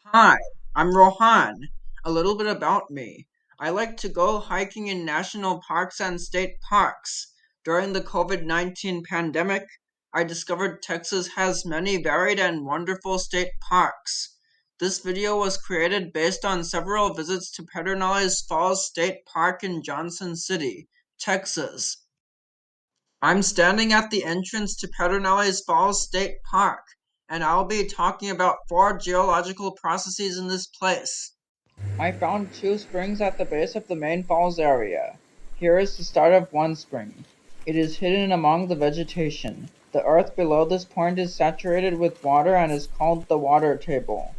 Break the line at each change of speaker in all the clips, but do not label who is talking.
Hi, I'm Rohan. A little bit about me. I like to go hiking in national parks and state parks. During the COVID-19 pandemic, I discovered Texas has many varied and wonderful state parks. This video was created based on several visits to Pedernales Falls State Park in Johnson City, Texas. I'm standing at the entrance to Pedernales Falls State Park, and I'll be talking about four geological processes in this place. I found two springs at the base of the main falls area. Here is the start of one spring. It is hidden among the vegetation. The earth below this point is saturated with water and is called the water table.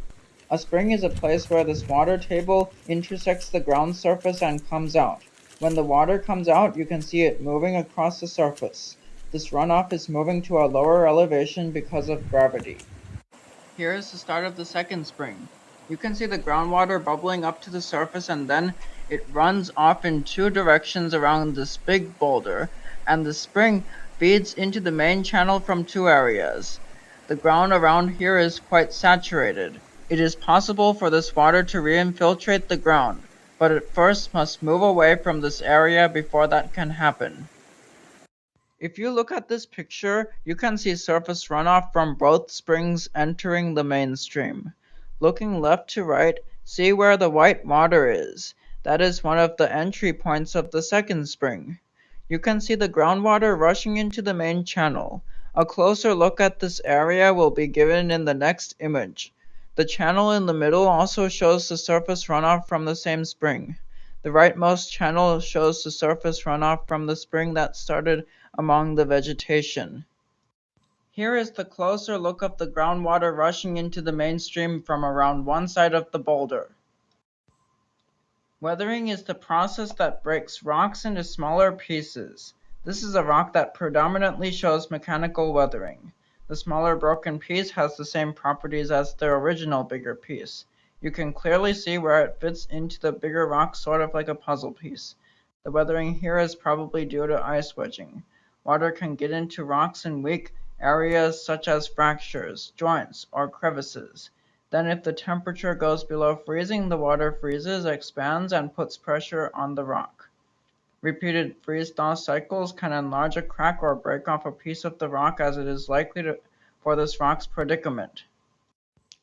A spring is a place where this water table intersects the ground surface and comes out. When the water comes out, you can see it moving across the surface. This runoff is moving to a lower elevation because of gravity. Here is the start of the second spring. You can see the groundwater bubbling up to the surface and then it runs off in two directions around this big boulder, and the spring feeds into the main channel from two areas. The ground around here is quite saturated. It is possible for this water to re-infiltrate the ground, but it first must move away from this area before that can happen. If you look at this picture, you can see surface runoff from both springs entering the main stream. Looking left to right, see where the white water is. That is one of the entry points of the second spring. You can see the groundwater rushing into the main channel. A closer look at this area will be given in the next image. The channel in the middle also shows the surface runoff from the same spring. The rightmost channel shows the surface runoff from the spring that started among the vegetation. Here is the closer look of the groundwater rushing into the mainstream from around one side of the boulder. Weathering is the process that breaks rocks into smaller pieces. This is a rock that predominantly shows mechanical weathering. The smaller broken piece has the same properties as the original bigger piece. You can clearly see where it fits into the bigger rock, sort of like a puzzle piece. The weathering here is probably due to ice wedging. Water can get into rocks in weak areas such as fractures, joints, or crevices. Then if the temperature goes below freezing, the water freezes, expands, and puts pressure on the rock. Repeated freeze-thaw cycles can enlarge a crack or break off a piece of the rock, as it is likely for this rock's predicament.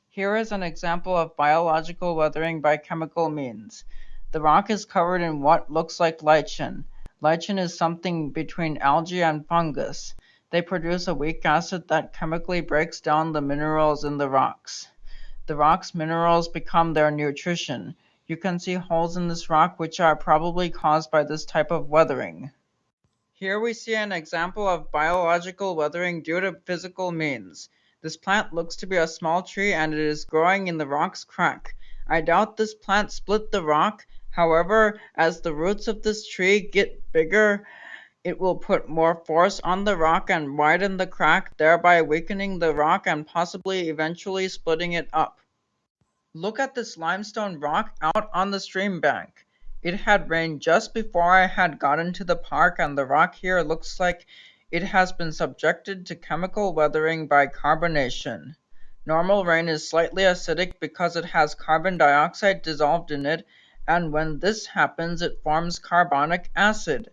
Here is an example of biological weathering by chemical means. The rock is covered in what looks like lichen. Lichen is something between algae and fungus. They produce a weak acid that chemically breaks down the minerals in the rocks. The rock's minerals become their nutrition. You can see holes in this rock which are probably caused by this type of weathering. Here we see an example of biological weathering due to physical means. This plant looks to be a small tree and it is growing in the rock's crack. I doubt this plant split the rock. However, as the roots of this tree get bigger, it will put more force on the rock and widen the crack, thereby weakening the rock and possibly eventually splitting it up. Look at this limestone rock out on the stream bank. It had rained just before I had gotten to the park, and the rock here looks like it has been subjected to chemical weathering by carbonation. Normal rain is slightly acidic because it has carbon dioxide dissolved in it, and when this happens, it forms carbonic acid.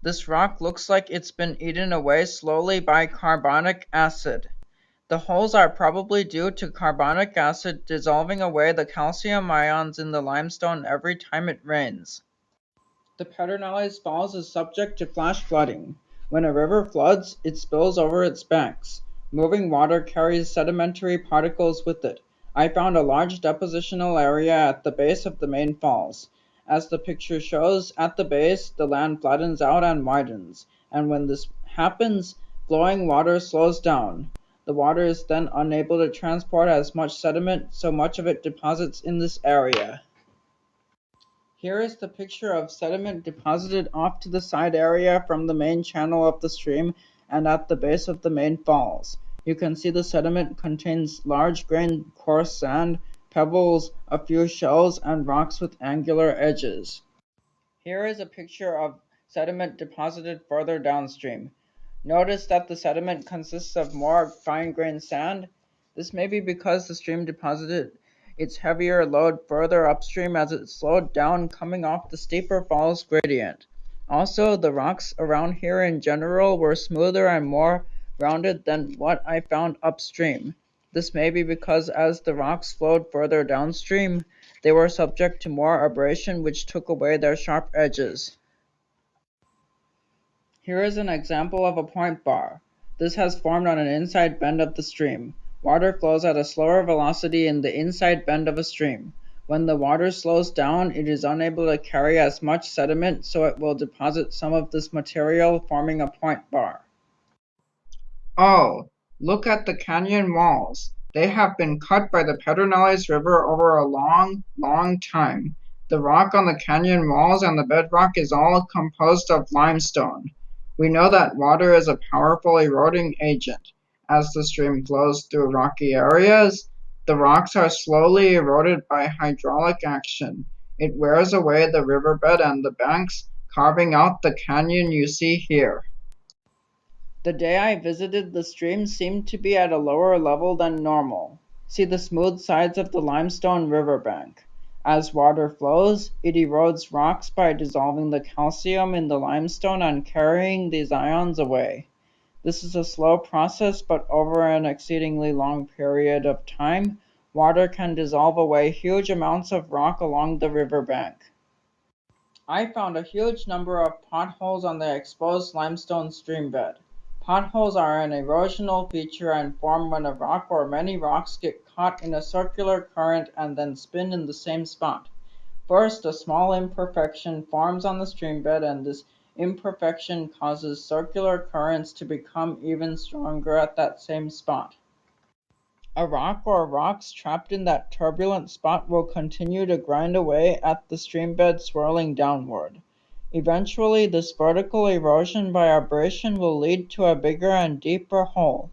This rock looks like it's been eaten away slowly by carbonic acid. The holes are probably due to carbonic acid dissolving away the calcium ions in the limestone every time it rains. The Pedernales Falls is subject to flash flooding. When a river floods, it spills over its banks. Moving water carries sedimentary particles with it. I found a large depositional area at the base of the main falls. As the picture shows, at the base, the land flattens out and widens, and when this happens, flowing water slows down. The water is then unable to transport as much sediment, so much of it deposits in this area. Here is the picture of sediment deposited off to the side area from the main channel of the stream and at the base of the main falls. You can see the sediment contains large grained coarse sand, pebbles, a few shells, and rocks with angular edges. Here is a picture of sediment deposited further downstream. Notice that the sediment consists of more fine-grained sand. This may be because the stream deposited its heavier load further upstream as it slowed down coming off the steeper falls gradient. Also, the rocks around here in general were smoother and more rounded than what I found upstream. This may be because as the rocks flowed further downstream, they were subject to more abrasion which took away their sharp edges. Here is an example of a point bar. This has formed on an inside bend of the stream. Water flows at a slower velocity in the inside bend of a stream. When the water slows down, it is unable to carry as much sediment, so it will deposit some of this material, forming a point bar. Oh, look at the canyon walls. They have been cut by the Pedernales River over a long, long time. The rock on the canyon walls and the bedrock is all composed of limestone. We know that water is a powerful eroding agent. As the stream flows through rocky areas, the rocks are slowly eroded by hydraulic action. It wears away the riverbed and the banks, carving out the canyon you see here. The day I visited, the stream seemed to be at a lower level than normal. See the smooth sides of the limestone riverbank. As water flows, it erodes rocks by dissolving the calcium in the limestone and carrying these ions away. This is a slow process, but over an exceedingly long period of time, water can dissolve away huge amounts of rock along the riverbank. I found a huge number of potholes on the exposed limestone streambed. Potholes are an erosional feature and form when a rock or many rocks get caught in a circular current and then spin in the same spot. First, a small imperfection forms on the streambed, and this imperfection causes circular currents to become even stronger at that same spot. A rock or rocks trapped in that turbulent spot will continue to grind away at the streambed swirling downward. Eventually, this vertical erosion by abrasion will lead to a bigger and deeper hole.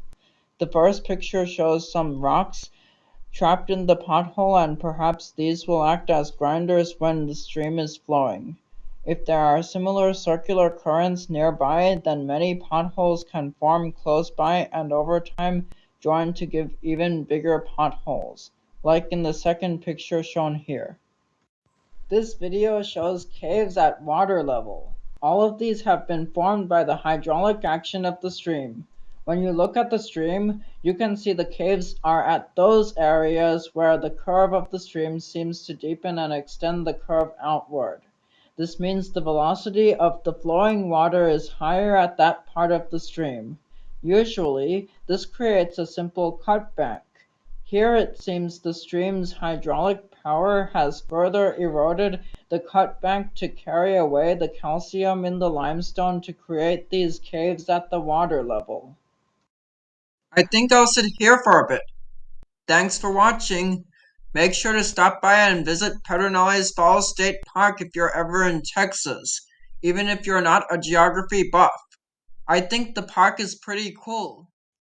The first picture shows some rocks trapped in the pothole, and perhaps these will act as grinders when the stream is flowing. If there are similar circular currents nearby, then many potholes can form close by and over time join to give even bigger potholes, like in the second picture shown here. This video shows caves at water level. All of these have been formed by the hydraulic action of the stream. When you look at the stream, you can see the caves are at those areas where the curve of the stream seems to deepen and extend the curve outward. This means the velocity of the flowing water is higher at that part of the stream. Usually, this creates a simple cutbank. Here it seems the stream's hydraulic power has further eroded the cutbank to carry away the calcium in the limestone to create these caves at the water level. I think I'll sit here for a bit. Thanks for watching. Make sure to stop by and visit Pedernales Falls State Park if you're ever in Texas, even if you're not a geography buff. I think the park is pretty cool.